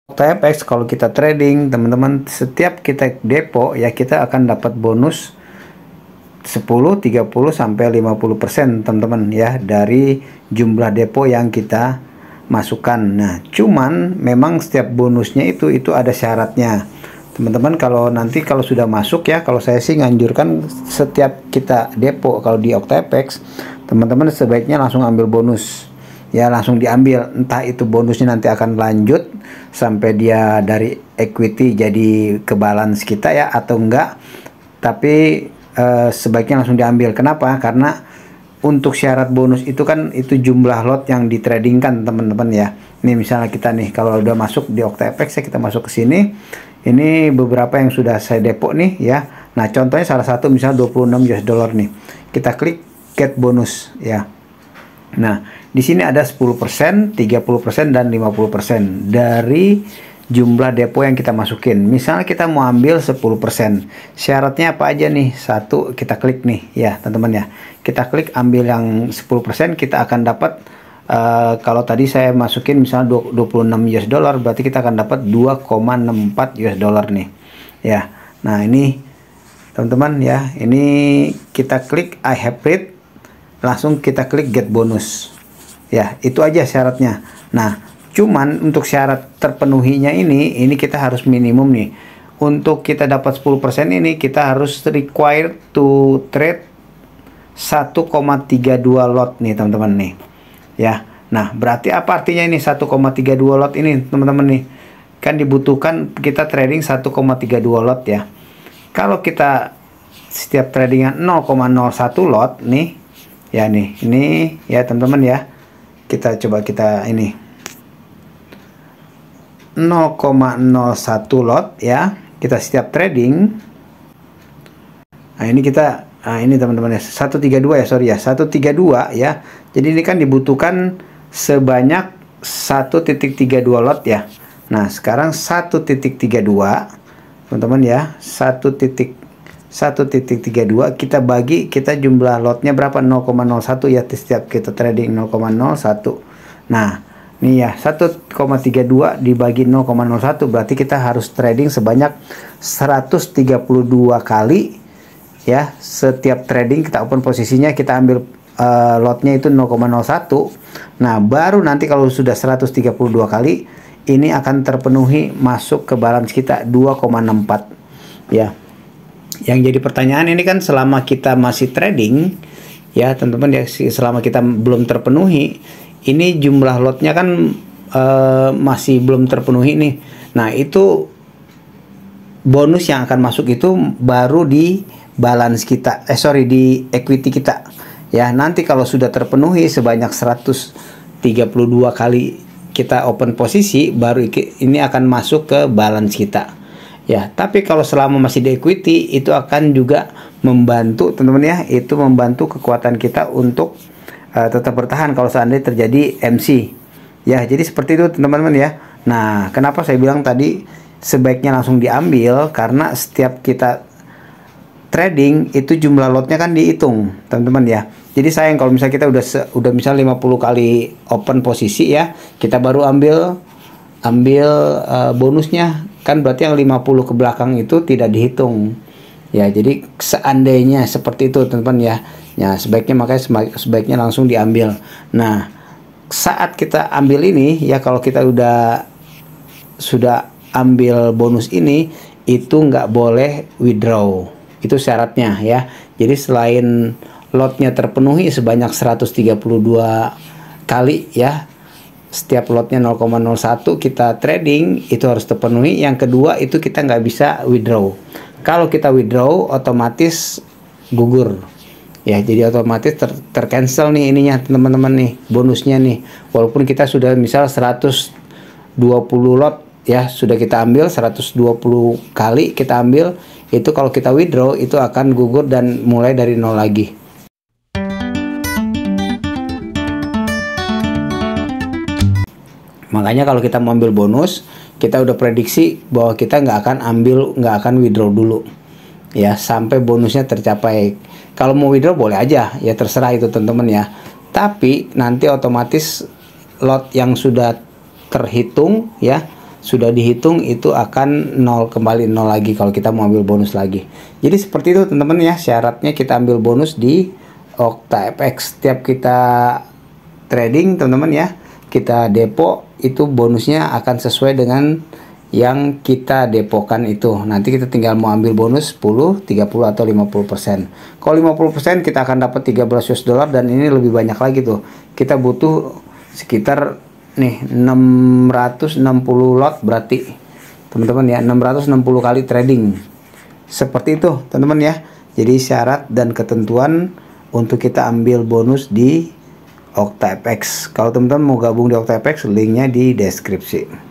OKTFX kalau kita trading teman-teman, setiap kita depo ya kita akan dapat bonus 10, 30 sampai 50% teman-teman ya dari jumlah depo yang kita masukkan. Nah, cuman memang setiap bonusnya itu ada syaratnya. Teman-teman kalau nanti kalau sudah masuk ya, kalau saya sih nganjurkan setiap kita depo kalau di OKTFX, teman-teman sebaiknya langsung ambil bonus. Ya langsung diambil, entah itu bonusnya nanti akan lanjut sampai dia dari equity jadi ke balance kita ya atau enggak, tapi sebaiknya langsung diambil. Kenapa? Karena untuk syarat bonus itu kan itu jumlah lot yang ditradingkan teman-teman ya. Ini misalnya kita nih kalau udah masuk di OKTFX ya, kita masuk ke sini, ini beberapa yang sudah saya depo nih ya. Nah contohnya salah satu misalnya 26 US dollar nih, kita klik get bonus ya. Nah, di sini ada 10%, 30% dan 50% dari jumlah depo yang kita masukin. Misalnya kita mau ambil 10%. Syaratnya apa aja nih? Satu, kita klik nih ya, teman-teman ya. Kita klik ambil yang 10%, kita akan dapat kalau tadi saya masukin misalnya 26 US dollar, berarti kita akan dapat 2,64 US dollar nih. Ya. Nah, ini teman-teman ya, ini kita klik I have read, langsung kita klik get bonus ya, itu aja syaratnya. Nah cuman untuk syarat terpenuhinya ini kita harus minimum nih, untuk kita dapat 10% ini kita harus required to trade 1,32 lot nih teman-teman nih ya. Nah berarti apa artinya ini 1,32 lot ini teman-teman nih, kan dibutuhkan kita trading 1,32 lot ya. Kalau kita setiap tradingan 0,01 lot nih ya, nih ini ya teman-teman ya, kita coba kita ini 0,01 lot ya, kita setiap trading. Nah ini kita ini teman-teman ya 132 ya, sorry ya 132 ya. Jadi ini kan dibutuhkan sebanyak 1.32 lot ya. Nah sekarang 1.32 teman-teman ya, 1.32 kita bagi, kita jumlah lotnya berapa, 0,01 ya, setiap kita trading 0,01. nah ini ya 1,32 dibagi 0,01 berarti kita harus trading sebanyak 132 kali ya. Setiap trading kita open posisinya, kita ambil lotnya itu 0,01. nah baru nanti kalau sudah 132 kali ini akan terpenuhi, masuk ke balance kita 2,64 ya. Yang jadi pertanyaan ini kan selama kita masih trading ya teman-teman ya, selama kita belum terpenuhi ini jumlah lotnya kan masih belum terpenuhi nih. Nah itu bonus yang akan masuk itu baru di balance kita, di equity kita ya. Nanti kalau sudah terpenuhi sebanyak 132 kali kita open posisi, baru ini akan masuk ke balance kita ya. Tapi kalau selama masih di equity itu akan juga membantu teman-teman ya, itu membantu kekuatan kita untuk tetap bertahan kalau seandainya terjadi MC ya. Jadi seperti itu teman-teman ya. Nah kenapa saya bilang tadi sebaiknya langsung diambil, karena setiap kita trading itu jumlah lotnya kan dihitung teman-teman ya. Jadi sayang kalau misalnya kita udah misal 50 kali open posisi ya, kita baru ambil bonusnya, kan berarti yang 50 ke belakang itu tidak dihitung ya. Jadi seandainya seperti itu teman-teman ya, ya sebaiknya langsung diambil. Nah saat kita ambil ini ya, kalau kita sudah ambil bonus ini, itu nggak boleh withdraw, itu syaratnya ya. Jadi selain lotnya terpenuhi sebanyak 132 kali ya, setiap lotnya 0,01 kita trading itu harus terpenuhi. Yang kedua itu kita nggak bisa withdraw. Kalau kita withdraw otomatis gugur ya, jadi otomatis tercancel nih ininya teman-teman nih, bonusnya nih. Walaupun kita sudah misal 120 lot ya, sudah kita ambil 120 kali kita ambil, itu kalau kita withdraw itu akan gugur dan mulai dari nol lagi. Makanya kalau kita mau ambil bonus, kita udah prediksi bahwa kita nggak akan withdraw dulu ya sampai bonusnya tercapai. Kalau mau withdraw boleh aja ya, terserah itu teman-teman ya. Tapi nanti otomatis lot yang sudah terhitung ya, sudah dihitung itu akan kembali 0 lagi kalau kita mau ambil bonus lagi. Jadi seperti itu teman-teman ya, syaratnya kita ambil bonus di OctaFX. Setiap kita trading teman-teman ya, kita depo, itu bonusnya akan sesuai dengan yang kita depokan itu. Nanti kita tinggal mau ambil bonus 10, 30 atau 50%. Kalau 50% kita akan dapat 13 US dollar, dan ini lebih banyak lagi tuh. Kita butuh sekitar nih 660 lot berarti teman-teman ya, 660 kali trading. Seperti itu teman-teman ya. Jadi syarat dan ketentuan untuk kita ambil bonus di OctaFX. Kalau teman-teman mau gabung di OctaFX, linknya di deskripsi.